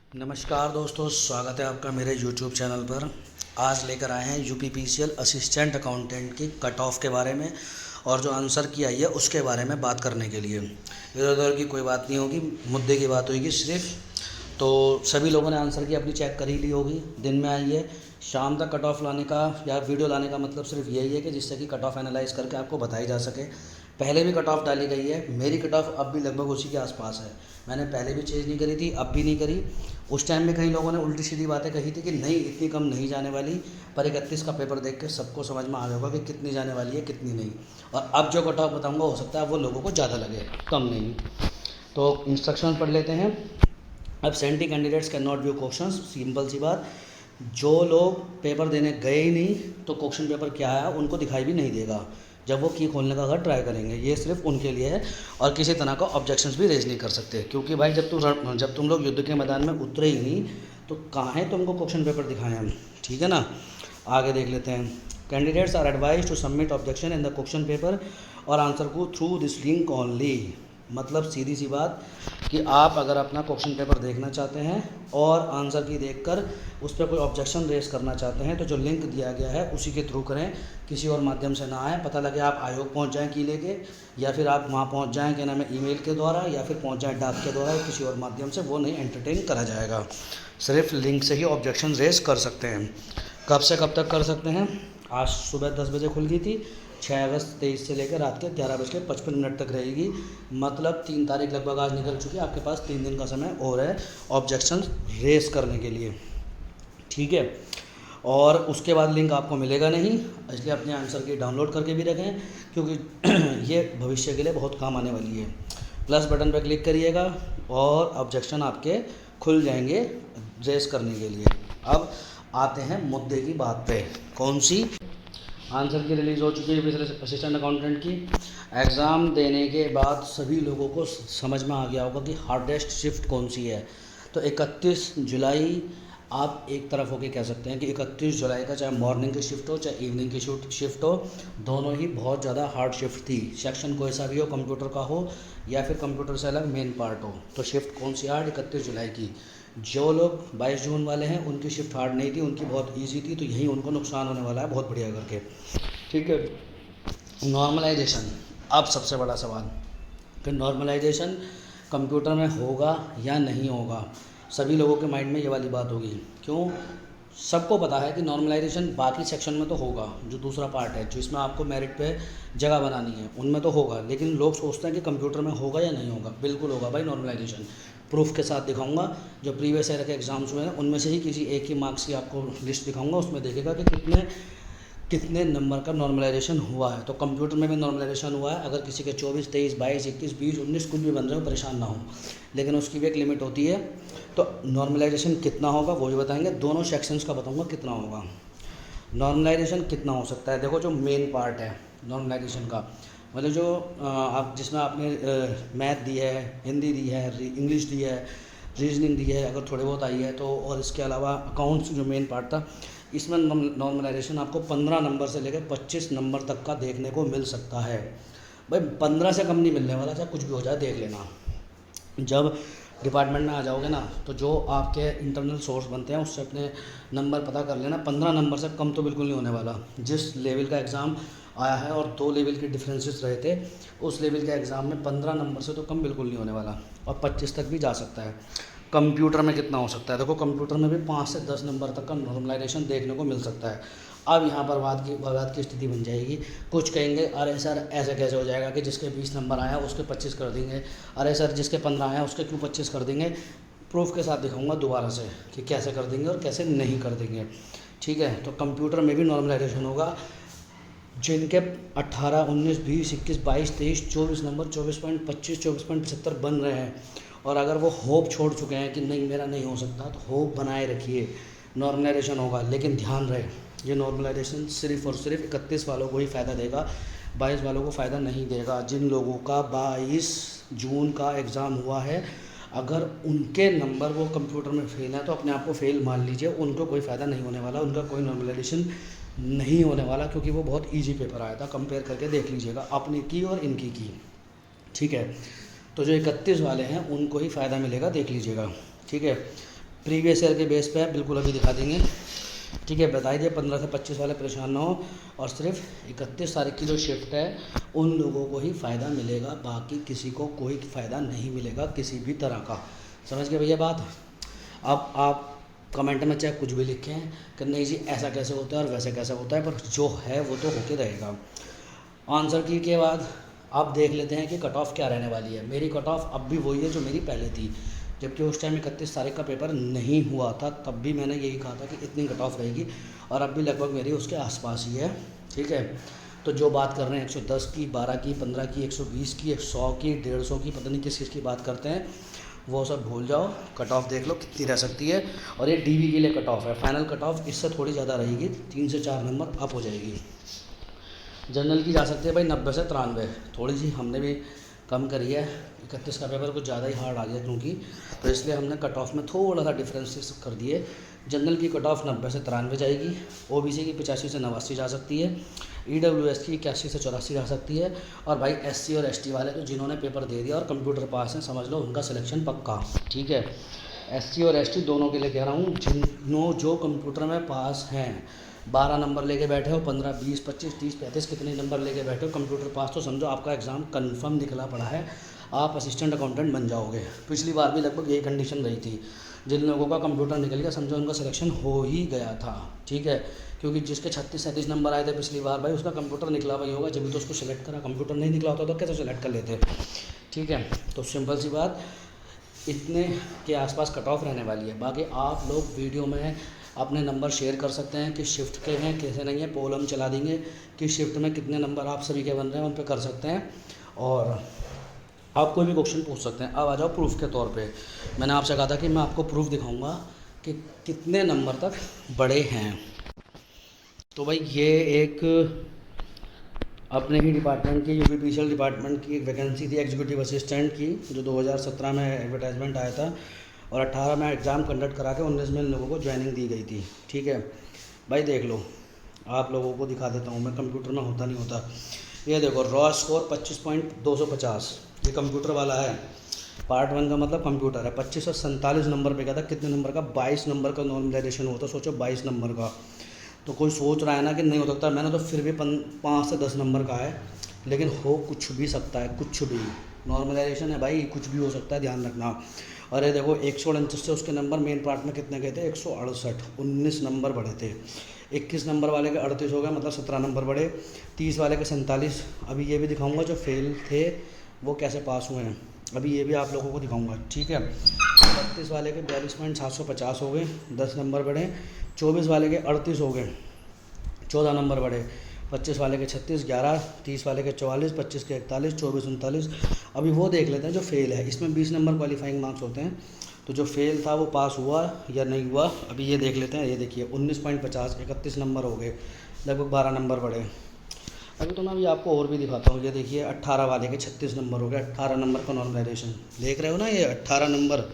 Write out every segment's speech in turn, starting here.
नमस्कार दोस्तों, स्वागत है आपका मेरे YouTube चैनल पर। आज लेकर आए हैं यूपीपीसीएल असिस्टेंट अकाउंटेंट की कट ऑफ के बारे में और जो आंसर की आई है उसके बारे में बात करने के लिए। इधर उधर की कोई बात नहीं होगी, मुद्दे की बात होगी सिर्फ। तो सभी लोगों ने आंसर की अपनी चेक कर ही ली होगी। दिन में आई है, शाम तक कट ऑफ लाने का या वीडियो लाने का मतलब सिर्फ यही है कि जिससे कि कट ऑफ एनालाइज करके आपको बताई जा सके। पहले भी कट ऑफ डाली गई है, मेरी कट ऑफ अब भी लगभग उसी के आसपास है। मैंने पहले भी चेंज नहीं करी थी, अब भी नहीं करी। उस टाइम में कई लोगों ने उल्टी सीधी बातें कही थी कि नहीं इतनी कम नहीं जाने वाली, पर 31 का पेपर देख के सबको समझ में आ गया होगा कि कितनी जाने वाली है कितनी नहीं। और अब जो कट ऑफ बताऊँगा हो सकता है वो लोगों को ज़्यादा लगे, कम नहीं। तो इंस्ट्रक्शन पढ़ लेते हैं। Absentee candidates can not view question. Simple सी बात, जो लोग पेपर देने गए ही नहीं तो क्वेश्चन पेपर क्या है उनको दिखाई भी नहीं देगा जब वो की खोलने का अगर ट्राई करेंगे। ये सिर्फ उनके लिए है और किसी तरह का ऑब्जेक्शंस भी रेज नहीं कर सकते, क्योंकि भाई जब तुम लोग युद्ध के मैदान में उतरे ही नहीं तो कहाँ है तुमको क्वेश्चन पेपर दिखाएं हम। ठीक है ना, आगे देख लेते हैं। Candidates are advise to submit objection in the question paper और आंसर को थ्रू दिस लिंक ओनली। मतलब सीधी सी बात कि आप अगर अपना क्वेश्चन पेपर देखना चाहते हैं और आंसर की देखकर उस पर कोई ऑब्जेक्शन रेस करना चाहते हैं तो जो लिंक दिया गया है उसी के थ्रू करें, किसी और माध्यम से ना आए। पता लगे आप आयोग पहुंच जाएं की लेके, या फिर आप वहां पहुंच जाएं क्या नाम है ईमेल के द्वारा, या फिर पहुंच जाएं डाक के द्वारा, किसी और माध्यम से वो नहीं एंटरटेन करा जाएगा। सिर्फ लिंक से ही ऑब्जेक्शन रेस कर सकते हैं। कब से कब तक कर सकते हैं? आज सुबह 10 बजे खुल गई थी, 6 अगस्त 23 से लेकर रात के 11:55 तक रहेगी। मतलब 3 तारीख लगभग आज निकल चुकी है, आपके पास 3 दिन का समय और है ऑब्जेक्शन रेस करने के लिए। ठीक है, और उसके बाद लिंक आपको मिलेगा नहीं, इसलिए अपने आंसर की डाउनलोड करके भी रखें, क्योंकि ये भविष्य के लिए बहुत काम आने वाली है। प्लस बटन पर क्लिक करिएगा और ऑब्जेक्शन आपके खुल जाएंगे रेस करने के लिए। अब आते हैं मुद्दे की बात पे। कौन सी? आंसर की रिलीज़ हो चुकी है असिस्टेंट अकाउंटेंट की। एग्ज़ाम देने के बाद सभी लोगों को समझ में आ गया होगा कि हार्डेस्ट शिफ्ट कौन सी है। तो 31 जुलाई आप एक तरफ होके कह सकते हैं कि 31 जुलाई का चाहे मॉर्निंग की शिफ्ट हो चाहे इवनिंग की शिफ्ट हो, दोनों ही बहुत ज़्यादा हार्ड शिफ्ट थी। सेक्शन कोई सा भी हो, कंप्यूटर का हो या फिर कंप्यूटर से अलग मेन पार्ट हो, तो शिफ्ट कौन सी हार्ड? 31 जुलाई की। जो लोग 22 जून वाले हैं उनकी शिफ्ट हार्ड नहीं थी, उनकी बहुत ईजी थी, तो यही उनको नुकसान होने वाला है बहुत बढ़िया करके। ठीक है। नॉर्मलाइजेशन, अब सबसे बड़ा सवाल कि नॉर्मलाइजेशन कंप्यूटर में होगा या नहीं होगा। सभी लोगों के माइंड में ये वाली बात होगी। क्यों? सबको पता है कि नॉर्मलाइजेशन बाकी सेक्शन में तो होगा, जो दूसरा पार्ट है जो इसमें आपको मेरिट पे जगह बनानी है उनमें तो होगा, लेकिन लोग सोचते हैं कि कंप्यूटर में होगा या नहीं होगा। बिल्कुल होगा भाई नॉर्मलाइजेशन। प्रूफ के साथ दिखाऊंगा। जो प्रीवियस ईयर के एग्जाम्स हुए हैं उनमें से ही किसी एक ही मार्क्स की आपको लिस्ट दिखाऊंगा, उसमें देखिएगा कि कितने नंबर का नॉर्मलाइजेशन हुआ है। तो कंप्यूटर में भी नॉर्मलाइजेशन हुआ है। अगर किसी के 24, 23, 22, 21, 20, 19 कुछ भी बन रहे हो परेशान ना हो, लेकिन उसकी भी एक लिमिट होती है। तो नॉर्मलाइजेशन कितना होगा वो भी बताएंगे, दोनों सेक्शंस का बताऊंगा कितना होगा। नॉर्मलाइजेशन कितना हो सकता है? देखो, जो मेन पार्ट है नॉर्मलाइजेशन का, मतलब जो आप जिसमें आपने मैथ दी है, हिंदी दी है, इंग्लिश दी है, रीजनिंग दी है, अगर थोड़े बहुत आई है तो, और इसके अलावा अकाउंट्स जो मेन पार्ट था, इसमें नॉर्मलाइजेशन आपको 15 नंबर से लेकर 25 नंबर तक का देखने को मिल सकता है। भाई 15 से कम नहीं मिलने वाला, चाहे कुछ भी हो जाए देख लेना। जब डिपार्टमेंट में आ जाओगे ना तो जो आपके इंटरनल सोर्स बनते हैं उससे अपने नंबर पता कर लेना। 15 नंबर से कम तो बिल्कुल नहीं होने वाला। जिस लेवल का एग्ज़ाम आया है और 2 लेवल के डिफरेंसेस रहे थे, उस लेवल के एग्ज़ाम में 15 नंबर से तो कम बिल्कुल नहीं होने वाला, और 25 तक भी जा सकता है। कंप्यूटर में कितना हो सकता है? देखो, कंप्यूटर में भी 5 से 10 नंबर तक का नॉर्मलाइजेशन देखने को मिल सकता है। अब यहाँ पर विवाद की स्थिति बन जाएगी। कुछ कहेंगे अरे सर ऐसे कैसे हो जाएगा कि जिसके 20 नंबर आया उसके 25 कर देंगे, अरे सर जिसके 15 आया उसके क्यों 25 कर देंगे। प्रूफ के साथ दिखाऊंगा दोबारा से कि कैसे कर देंगे और कैसे नहीं कर देंगे। ठीक है, तो कंप्यूटर में भी नॉर्मलाइजेशन होगा। जिनके 18, 19, 20, 21, 22, 23, 24 नंबर 24.25, 24.75 बन रहे हैं, और अगर वो होप छोड़ चुके हैं कि नहीं मेरा नहीं हो सकता, तो होप बनाए रखिए, नॉर्मलाइजेशन होगा। लेकिन ध्यान रहे, ये नॉर्मलाइजेशन सिर्फ और सिर्फ 31 वालों को ही फ़ायदा देगा, 22 वालों को फ़ायदा नहीं देगा। जिन लोगों का 22 जून का एग्ज़ाम हुआ है, अगर उनके नंबर वो कंप्यूटर में फेल है तो अपने आप को फेल मान लीजिए, उनको कोई फ़ायदा नहीं होने वाला, उनका कोई नॉर्मलाइजेशन नहीं होने वाला, क्योंकि वो बहुत ईजी पेपर आया था। कंपेयर करके देख लीजिएगा अपनी की और इनकी की। ठीक है, तो जो 31 वाले हैं उनको ही फ़ायदा मिलेगा, देख लीजिएगा। ठीक है, प्रीवियस ईयर के बेस पे है, बिल्कुल अभी दिखा देंगे। ठीक है, बताइए दिए 15 से 25 वाले परेशान ना हो, और सिर्फ 31 तारीख की जो शिफ्ट है उन लोगों को ही फ़ायदा मिलेगा, बाकी किसी को कोई फ़ायदा नहीं मिलेगा किसी भी तरह का। समझ गए भैया बात? अब आप कमेंट में चाहे कुछ भी लिखें कि नहीं जी ऐसा कैसे होता है और वैसे कैसे होता है, पर जो है वो तो होके रहेगा। आंसर की के बाद आप देख लेते हैं कि कट ऑफ क्या रहने वाली है। मेरी कट ऑफ अब भी वही है जो मेरी पहले थी, जबकि उस टाइम 31 तारीख का पेपर नहीं हुआ था, तब भी मैंने यही कहा था कि इतनी कट ऑफ रहेगी, और अब भी लगभग मेरी उसके आसपास ही है। ठीक है, तो जो बात कर रहे हैं 110 की, 12 की, 15 की, 120 की, 100 की, 150 की, पता नहीं किस चीज़ की बात करते हैं, वो सब भूल जाओ। कट ऑफ देख लो कितनी रह सकती है, और ये डीवी के लिए कट ऑफ है। फाइनल कट ऑफ इससे थोड़ी ज़्यादा रहेगी, 3 से 4 नंबर अप हो जाएगी। जनरल की जा सकती है भाई 90 से 93, थोड़ी सी हमने भी कम करी है। 31 का पेपर कुछ ज़्यादा ही हार्ड आ गया क्योंकि, तो इसलिए हमने कट ऑफ में थोड़ा सा डिफरेंस कर दिए। जनरल की कट ऑफ 90 से 93 जाएगी, ओबीसी की 85 से 89 जा सकती है, ईडब्ल्यूएस की 81 से 84 जा सकती है, और भाई एससी और एसटी वाले तो जिन्होंने पेपर दे दिया और कंप्यूटर पास हैं, समझ लो उनका सिलेक्शन पक्का। ठीक है, एससी और एसटी दोनों के लिए कह रहा हूँ, जो कंप्यूटर में पास हैं, 12 नंबर लेके बैठे हो, 15, 20, 25, 30, 35 कितने नंबर लेके बैठे हो कंप्यूटर पास, तो समझो आपका एग्ज़ाम कन्फर्म निकला पड़ा है, आप असिस्टेंट अकाउंटेंट बन जाओगे। पिछली बार भी लगभग यही कंडीशन रही थी, जिन लोगों का कंप्यूटर निकल गया समझो उनका सिलेक्शन हो ही गया था। ठीक है, क्योंकि जिसके 36-37 नंबर आए थे पिछली बार, भाई उसका कंप्यूटर निकला भाई होगा, जब भी तो उसको सेलेक्ट करा। कंप्यूटर नहीं निकला होता तो कैसे सेलेक्ट कर लेते? ठीक है, तो सिंपल सी बात, इतने के आसपास कट ऑफ रहने वाली है। बाकी आप लोग वीडियो में अपने नंबर शेयर कर सकते हैं कि शिफ्ट के हैं कैसे नहीं है, पोल हम चला देंगे कि शिफ्ट में कितने नंबर आप सभी के बन रहे हैं, उन पे कर सकते हैं, और आप कोई भी क्वेश्चन पूछ सकते हैं। अब आ जाओ प्रूफ के तौर पे। मैंने आपसे कहा था कि मैं आपको प्रूफ दिखाऊंगा कि कितने नंबर तक बड़े हैं। तो भाई ये एक अपने ही डिपार्टमेंट की, यूपीपीसीएल डिपार्टमेंट की एक वैकेंसी थी एग्जीक्यूटिव असिस्टेंट की, जो 2017 में एडवर्टाइजमेंट आया था, और 18 में एग्ज़ाम कंडक्ट करा के 19 में इन लोगों को ज्वाइनिंग दी गई थी। ठीक है भाई, देख लो, आप लोगों को दिखा देता हूँ मैं, कंप्यूटर में होता नहीं होता। ये देखो, रॉ स्कोर 25.250, ये कंप्यूटर वाला है। पार्ट 1 का मतलब कंप्यूटर है, 2547 नंबर पे गया था। कितने नंबर का? 22 नंबर का नॉर्मलाइजेशन होता, सोचो 22 नंबर का। तो कोई सोच रहा है ना कि नहीं हो सकता, मैंने तो फिर भी 5 से 10 नंबर का है, लेकिन हो कुछ भी सकता है, कुछ भी। नॉर्मलाइजेशन है भाई, कुछ भी हो सकता है, ध्यान रखना। और ये देखो 149 से उसके नंबर मेन पार्ट में कितने गए थे? 168, 19 नंबर बढ़े थे। 21 नंबर वाले के 38 हो गए, मतलब 17 नंबर बढ़े। 30 वाले के 47। अभी ये भी दिखाऊंगा जो फेल थे वो कैसे पास हुए हैं, अभी ये भी आप लोगों को दिखाऊंगा। ठीक है, 32 वाले के 42.750 हो गए, 10 नंबर बढ़े। 24 वाले के 38 हो गए, 14 नंबर बढ़े। 25 वाले के 36, 11, 30 वाले के 44, 25 के 41, 24, 39। अभी वो देख लेते हैं जो फेल है, इसमें 20 नंबर क्वालिफाइंग मार्क्स होते हैं, तो जो फेल था वो पास हुआ या नहीं हुआ, अभी ये देख लेते हैं। ये देखिए 19.50, 31 नंबर हो गए, लगभग 12 नंबर बढ़े। अभी तो मैं अभी आपको और भी दिखाता हूँ। ये देखिए 18 वाले के 36 नंबर हो गए, 18 नंबर का नॉर्मलाइजेशन देख रहे हो ना, ये 18 नंबर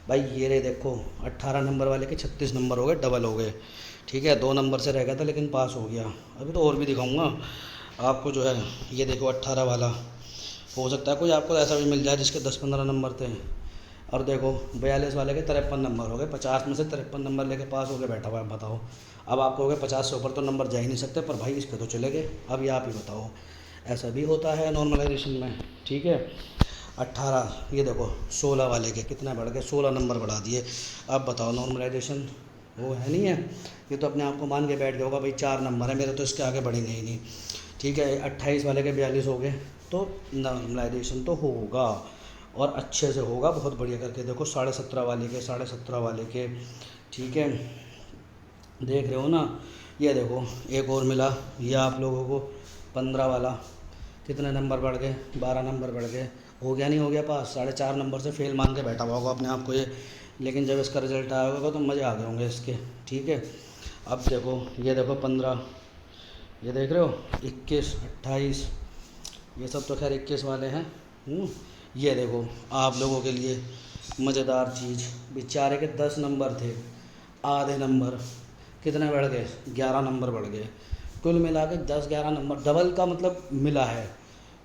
भाई, ये रहे देखो 18 नंबर वाले के 36 नंबर हो गए, डबल हो गए। ठीक है, 2 नंबर से रह गया था लेकिन पास हो गया। अभी तो और भी दिखाऊंगा आपको जो है। ये देखो 18 वाला, हो सकता है कोई आपको ऐसा भी मिल जाए जिसके 10-15 नंबर थे। और देखो 42 वाले के 53 नंबर हो गए, 50 में से 53 नंबर लेके पास हो गए, बैठा हुआ है। बताओ, अब आपको हो गए 50 से ऊपर तो नंबर जा ही नहीं सकते, पर भाई इस पर तो चले गए। अभी आप ही बताओ, ऐसा भी होता है नॉर्मलाइजेशन में। ठीक है, 18, ये देखो 16 वाले के कितना बढ़ गए, 16 नंबर बढ़ा दिए। अब बताओ नॉर्मलाइजेशन वो है नहीं है, ये तो अपने आप को मान के बैठ गया होगा भाई 4 नंबर है मेरे, तो इसके आगे बढ़ेंगे ही नहीं। ठीक है, 28 वाले के 42 हो गए, तो नॉर्मलाइजेशन तो होगा और अच्छे से होगा, बहुत बढ़िया करके। देखो 17.5 वाले के, 17.5 वाले के। ठीक है, देख रहे हो ना। ये देखो एक और मिला, ये आप लोगों को 15 वाला, कितने नंबर बढ़ गए? 12 नंबर बढ़ गए। हो गया नहीं हो गया पास? 4.5 नंबर से फेल मान के बैठा हुआ होगा अपने आप को ये, लेकिन जब इसका रिजल्ट आया होगा तो मज़े आ गए होंगे इसके। ठीक है, अब देखो, ये देखो 15, ये देख रहे हो 21, 28, ये सब तो खैर 21 वाले हैं। ये देखो आप लोगों के लिए मज़ेदार चीज़, बेचारे के 10 नंबर थे, आधे नंबर कितने बढ़ गए? 11 नंबर बढ़ गए। कुल मिला के 10-11 नंबर डबल का मतलब मिला है।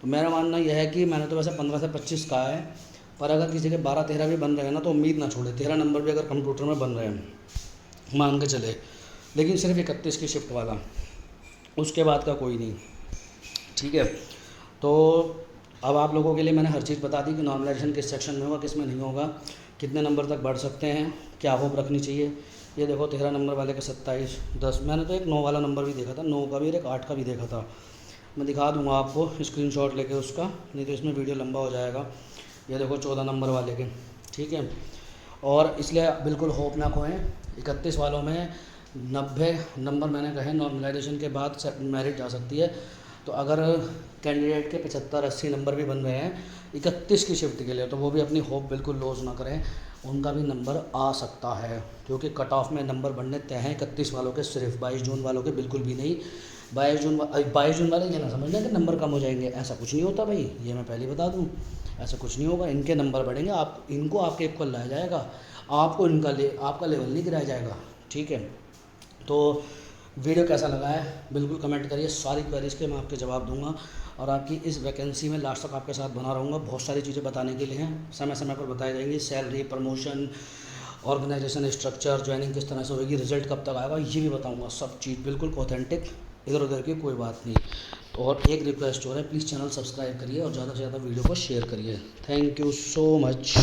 तो मेरा मानना यह है कि मैंने तो वैसे 15 से 25 कहा है, पर अगर किसी के 12-13 भी बन रहे हैं ना तो उम्मीद ना छोड़े, 13 नंबर भी अगर कंप्यूटर में बन रहे हैं मान के चले, लेकिन सिर्फ 31 की शिफ्ट वाला, उसके बाद का कोई नहीं। ठीक है, तो अब आप लोगों के लिए मैंने हर चीज़ बता दी कि नॉर्मलाइजेशन किस सेक्शन में होगा, किस में नहीं होगा, कितने नंबर तक बढ़ सकते हैं, क्या होप रखनी चाहिए। ये देखो 13 नंबर वाले के 27, 10, मैंने तो एक 9 वाला नंबर भी देखा था, 9 का भी और एक 8 का भी देखा था। मैं दिखा दूंगा आपको स्क्रीनशॉट लेके उसका, नहीं तो इसमें वीडियो लंबा हो जाएगा। ये देखो 14 नंबर वाले के, ठीक है। और इसलिए बिल्कुल होप ना खोएं, 31 वालों में 90 नंबर मैंने कहे नॉर्मलाइजेशन के बाद मेरिट जा सकती है। तो अगर कैंडिडेट के 75-80 नंबर भी बन रहे हैं 31 की शिफ्ट के लिए, तो वो भी अपनी होप बिल्कुल लॉस ना करें, उनका भी नंबर आ सकता है, क्योंकि कट ऑफ में नंबर बढ़ने तय हैं 31 वालों के सिर्फ, 22 जून वालों के बिल्कुल भी नहीं। 22 जून वाले ये ना समझना कि नंबर कम हो जाएंगे, ऐसा कुछ नहीं होता भाई, ये मैं पहले बता दूँ, ऐसा कुछ नहीं होगा। इनके नंबर बढ़ेंगे, आप इनको आपके इक्वल लाया जाएगा, आपको आपका लेवल नहीं गिराया जाएगा। ठीक है, तो वीडियो कैसा लगा है बिल्कुल कमेंट करिए, सारी क्वेरीज के मैं आपके जवाब दूंगा, और आपकी इस वैकेंसी में लास्ट तक आपके साथ बना रहूँगा। बहुत सारी चीज़ें बताने के लिए हैं, समय समय पर बताई जाएंगी, salary, promotion, organisation structure, joining किस तरह से होगी, रिजल्ट कब तक आएगा, ये भी बताऊँगा, सब चीज़ बिल्कुल ऑथेंटिक, इधर उधर की कोई बात नहीं। तो और एक रिक्वेस्ट हो रहा है, प्लीज़ चैनल सब्सक्राइब करिए और ज़्यादा से ज़्यादा वीडियो को शेयर करिए। Thank you so much.